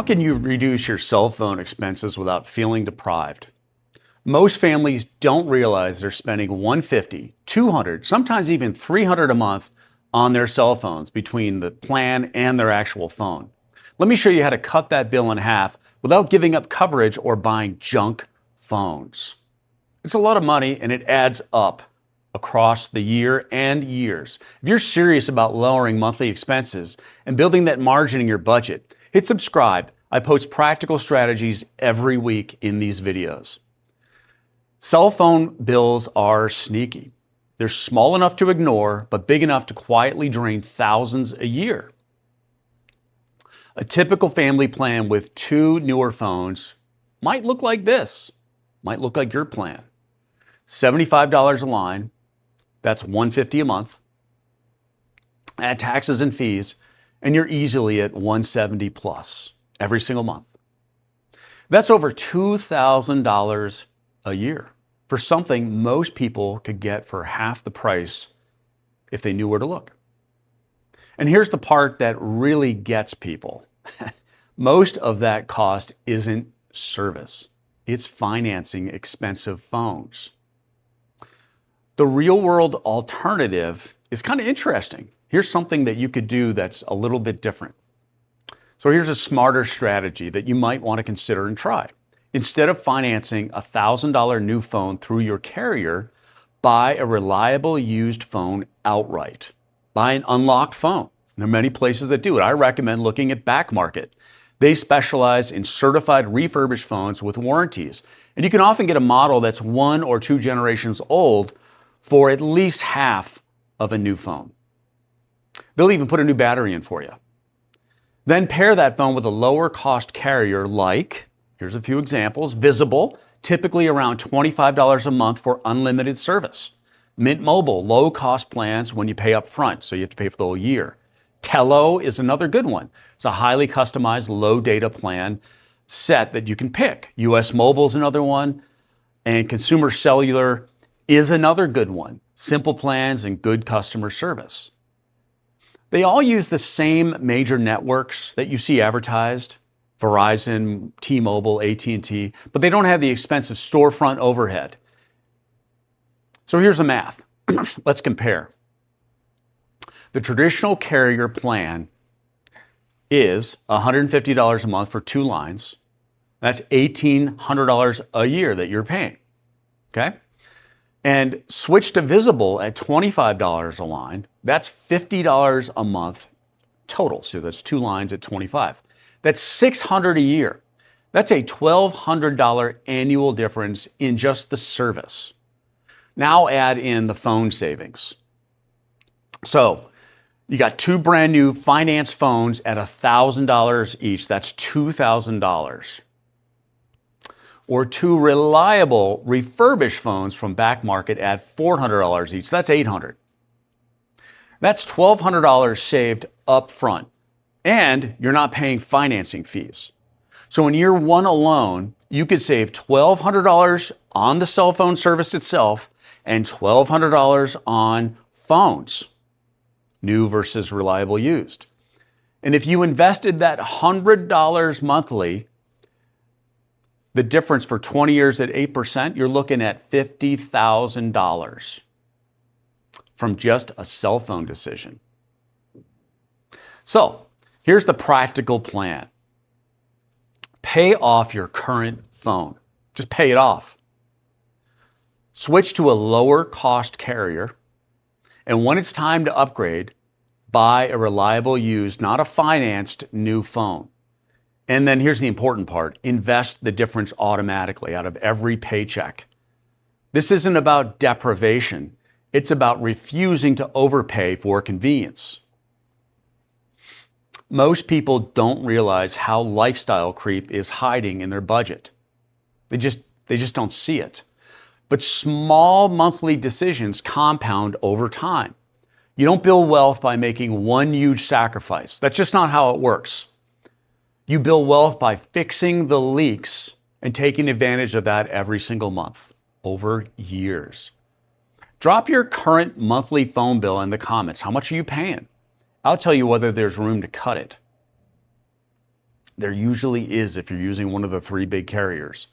can you reduce your cell phone expenses without feeling deprived? Most families don't realize they're spending $150, $200, sometimes even $300 a month on their cell phones between the plan and their actual phone. Let me show you how to cut that bill in half without giving up coverage or buying junk phones. It's a lot of money and it adds up across the year and years. If you're serious about lowering monthly expenses and building that margin in your budget, hit subscribe. I post practical strategies every week in these videos. Cell phone bills are sneaky. They're small enough to ignore, but big enough to quietly drain thousands a year. A typical family plan with 2 newer phones might look like this, might look like your plan. $75 a line, that's $150 a month. Add taxes and fees, and you're easily at $170 plus every single month. That's over $2,000 a year for something most people could get for half the price if they knew where to look. And here's the part that really gets people. Most of that cost isn't service. It's financing expensive phones. The real-world alternative is kind of interesting. Here's something that you could do that's a little bit different. So here's a smarter strategy that you might want to consider and try. Instead of financing a $1,000 new phone through your carrier, buy a reliable used phone outright. Buy an unlocked phone. There are many places that do it. I recommend looking at Back Market. They specialize in certified refurbished phones with warranties. And you can often get a model that's 1 or 2 generations old for at least half of a new phone. They'll even put a new battery in for you. Then pair that phone with a lower cost carrier like, here's a few examples, Visible, typically around $25 a month for unlimited service. Mint Mobile, low cost plans when you pay up front, so you have to pay for the whole year. Tello is another good one. It's a highly customized low data plan set that you can pick. US Mobile is another one, and Consumer Cellular is another good one. Simple plans and good customer service. They all use the same major networks that you see advertised, Verizon, T-Mobile, AT&T, but they don't have the expensive storefront overhead. So here's the math. Let's compare. The traditional carrier plan is $150 a month for 2 lines. That's $1,800 a year that you're paying, okay? And switch to Visible at $25 a line. That's $50 a month total. So that's 2 lines at $25. That's $600 a year. That's a $1,200 annual difference in just the service. Now add in the phone savings. So you got 2 brand new finance phones at $1,000 each. That's $2,000. Or 2 reliable refurbished phones from Back Market at $400 each. That's $800. That's $1,200 saved up front. And you're not paying financing fees. So in year 1 alone, you could save $1,200 on the cell phone service itself and $1,200 on phones, new versus reliable used. And if you invested that $100 monthly, the difference for 20 years at 8%, you're looking at $50,000 from just a cell phone decision. So here's the practical plan. Pay off your current phone. Just pay it off. Switch to a lower cost carrier. And when it's time to upgrade, buy a reliable used, not a financed new phone. And then here's the important part. Invest the difference automatically out of every paycheck. This isn't about deprivation. It's about refusing to overpay for convenience. Most people don't realize how lifestyle creep is hiding in their budget. They just don't see it. But small monthly decisions compound over time. You don't build wealth by making one huge sacrifice. That's just not how it works. You build wealth by fixing the leaks and taking advantage of that every single month over years. Drop your current monthly phone bill in the comments. How much are you paying? I'll tell you whether there's room to cut it. There usually is if you're using one of the three big carriers.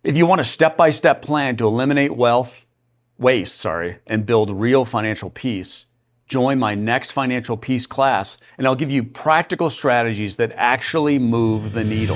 If you want a step-by-step plan to eliminate waste, and build real financial peace, join my next Financial Peace class, and I'll give you practical strategies that actually move the needle.